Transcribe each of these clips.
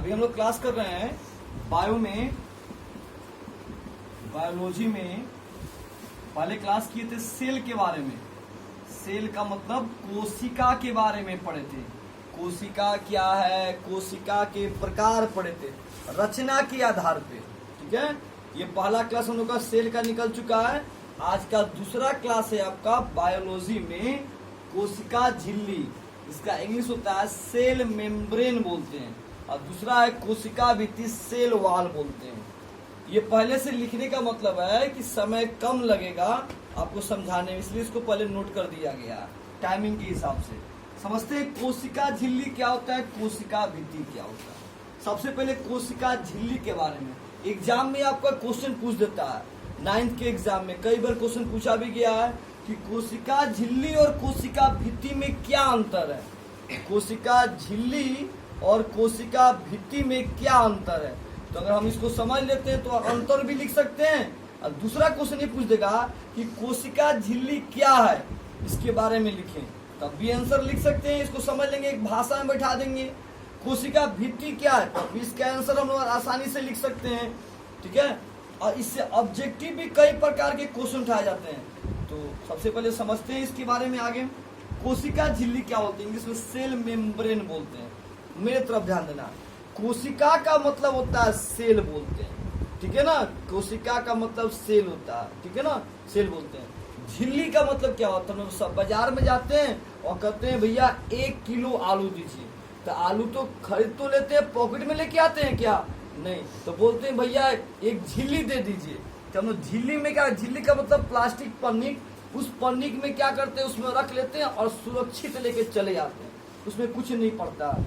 अभी हम लोग क्लास कर रहे हैं बायोलॉजी में पहले क्लास किए थे सेल के बारे में। सेल का मतलब कोशिका के बारे में पढ़े थे। कोशिका क्या है, कोशिका के प्रकार पढ़े थे रचना के आधार पे। ठीक है, ये पहला क्लास हम लोग का सेल का निकल चुका है। आज का दूसरा क्लास है आपका बायोलॉजी में कोशिका झिल्ली, इसका इंग्लिश होता है सेल मेम्ब्रेन बोलते हैं, और दूसरा है कोशिका भित्ति सेल वॉल बोलते हैं। ये पहले से लिखने का मतलब है कि समय कम लगेगा आपको समझाने में, इसलिए इसको पहले नोट कर दिया गया टाइमिंग के हिसाब से। समझते हैं कोशिका झिल्ली क्या होता है, कोशिका भित्ति क्या होता है। सबसे पहले कोशिका झिल्ली के बारे में एग्जाम में आपका क्वेश्चन पूछ देता है। 9th के एग्जाम में कई बार क्वेश्चन पूछा भी गया है कि कोशिका झिल्ली और कोशिका भित्ति में क्या अंतर है। कोशिका झिल्ली और कोशिका भित्ति में क्या अंतर है, तो अगर हम इसको समझ लेते हैं तो अंतर भी लिख सकते हैं। और दूसरा क्वेश्चन ये पूछ देगा कि कोशिका झिल्ली क्या है, इसके बारे में लिखें, तब भी आंसर लिख सकते हैं। इसको समझ लेंगे, एक भाषा में बैठा देंगे। कोशिका भित्ति क्या है, तब भी इसका आंसर हम लोग आसानी से लिख सकते हैं। ठीक है, और इससे ऑब्जेक्टिव भी कई प्रकार के क्वेश्चन उठाए जाते हैं। तो सबसे पहले समझते हैं इसके बारे में आगे। कोशिका झिल्ली क्या होती है, इंग्लिश में सेल मेम्ब्रेन बोलते हैं। मेरे तरफ ध्यान देना, कोशिका का मतलब होता है सेल बोलते हैं। ठीक है ना, कोशिका का मतलब सेल होता है। ठीक है ना, सेल बोलते हैं। झिल्ली का मतलब क्या होता है, हम सब बाजार में जाते हैं और कहते हैं भैया 1 किलो आलू दीजिए, तो आलू तो खरीद तो लेते हैं, पॉकेट में लेके आते हैं क्या, नहीं, तो बोलते हैं भैया एक झिल्ली दे दीजिए। तो हम लोग झिल्ली में क्या, झिल्ली का मतलब प्लास्टिक पन्नी, उस पन्नी में क्या करते हैं, उसमें रख लेते हैं और सुरक्षित लेके चले जाते हैं, उसमें कुछ नहीं पड़ता।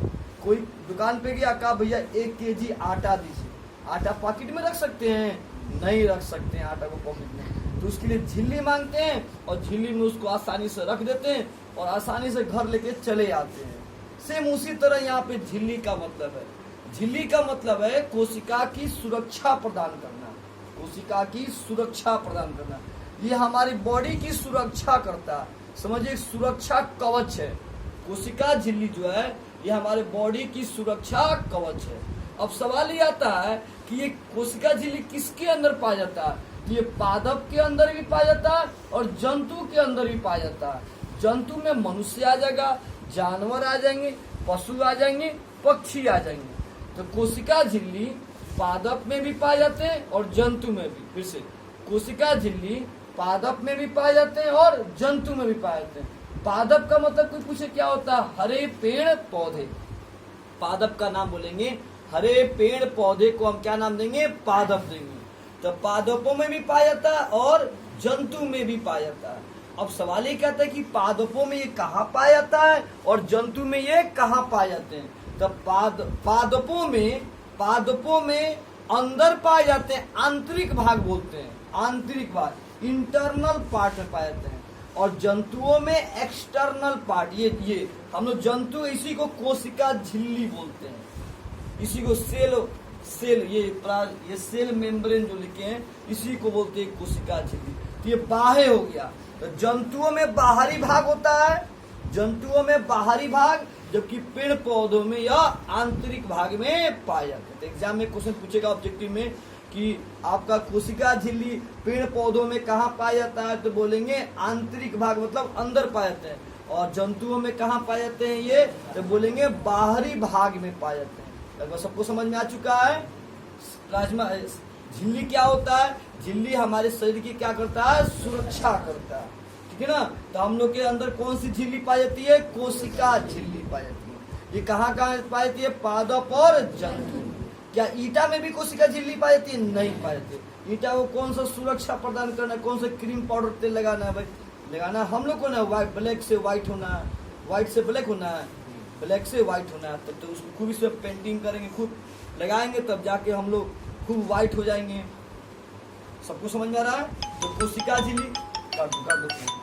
कोई दुकान पे गया, कहा भैया 1 केजी आटा दीजिए, आटा पॉकेट में रख सकते हैं, नहीं रख सकते हैं आटा को पॉकेट में, तो उसके लिए झिल्ली मांगते हैं और झिल्ली में उसको आसानी से रख देते हैं और आसानी से घर लेके चले आते हैं। सेम उसी तरह यहाँ पे झिल्ली का मतलब है, झिल्ली का मतलब है कोशिका की सुरक्षा प्रदान करना। कोशिका की सुरक्षा प्रदान करना, ये हमारी बॉडी की सुरक्षा करता है। समझिए, सुरक्षा कवच है कोशिका झिल्ली जो है, ये हमारे बॉडी की सुरक्षा कवच है। अब सवाल ये आता है कि ये कोशिका झिल्ली किसके अंदर पाया जाता है, ये पादप के अंदर भी पाया जाता है और जंतु के अंदर भी पाया जाता है। जंतु में मनुष्य आ जाएगा, जानवर आ जाएंगे, पशु आ जाएंगे, पक्षी आ जाएंगे। तो कोशिका झिल्ली पादप में भी पाए जाते हैं और जंतु में भी। फिर से, कोशिका झिल्ली पादप में भी पाए जाते हैं और जंतु में भी पाए जाते हैं। पादप का मतलब कोई पूछे क्या होता है, हरे पेड़ पौधे, पादप का नाम बोलेंगे। हरे पेड़ पौधे को हम क्या नाम देंगे, पादप देंगे। तो पादपों में भी पाया जाता है और जंतु में भी पाया जाता है। अब सवाल ये कहता है कि पादपों में ये कहाँ पाया जाता है और जंतु में ये कहाँ पाए जाते हैं। तो पादपों में अंदर पाए जाते हैं, आंतरिक भाग बोलते हैं, आंतरिक भाग, इंटरनल पार्ट में पाए जाते हैं। और जंतुओं में एक्सटर्नल पार्ट, ये हम लोग जंतु, इसी को कोशिका झिल्ली बोलते हैं, इसी को सेल ये सेल मेम्ब्रेन जो लिखे हैं, इसी को बोलते हैं कोशिका झिल्ली। तो ये बाह्य हो गया। तो जंतुओं में बाहरी भाग होता है, जंतुओं में बाहरी भाग, जबकि पेड़ पौधों में या आंतरिक भाग में पाए जाते हैं। तो एग्जाम में क्वेश्चन पूछेगा ऑब्जेक्टिव में कि आपका कोशिका झिल्ली पेड़ पौधों में कहाँ पाया जाता है, तो बोलेंगे आंतरिक भाग मतलब अंदर पाए जाते हैं। और जंतुओं में कहाँ पाए जाते हैं ये, तो बोलेंगे बाहरी भाग में पाए जाते हैं। लगभग सबको समझ में आ चुका है। प्लाज्मा झिल्ली क्या होता है, झिल्ली हमारे शरीर की क्या करता है, सुरक्षा करता है। ठीक है ना, तो हम लोग के अंदर कौन सी झिल्ली पाई जाती है, कोशिका झिल्ली पाई जाती है। ये कहाँ कहाँ पाई जाती है, पादप और जंतु। क्या ईटा में भी कोशिका झिल्ली पाई जाती है, नहीं पाई जाती। ईटा को कौन सा सुरक्षा प्रदान करना है, कौन सा क्रीम पाउडर तेल लगाना है भाई, लगाना हम लोग को ना, व्हाइट ब्लैक से व्हाइट होना है, व्हाइट से ब्लैक होना है, ब्लैक से व्हाइट होना है। तब तो उसको खूब इसमें पेंटिंग करेंगे, खूब लगाएंगे, तब जाके हम लोग खूब व्हाइट हो जाएंगे। सबको समझ में आ रहा है। तो कोशिका झिल्ली कर दो।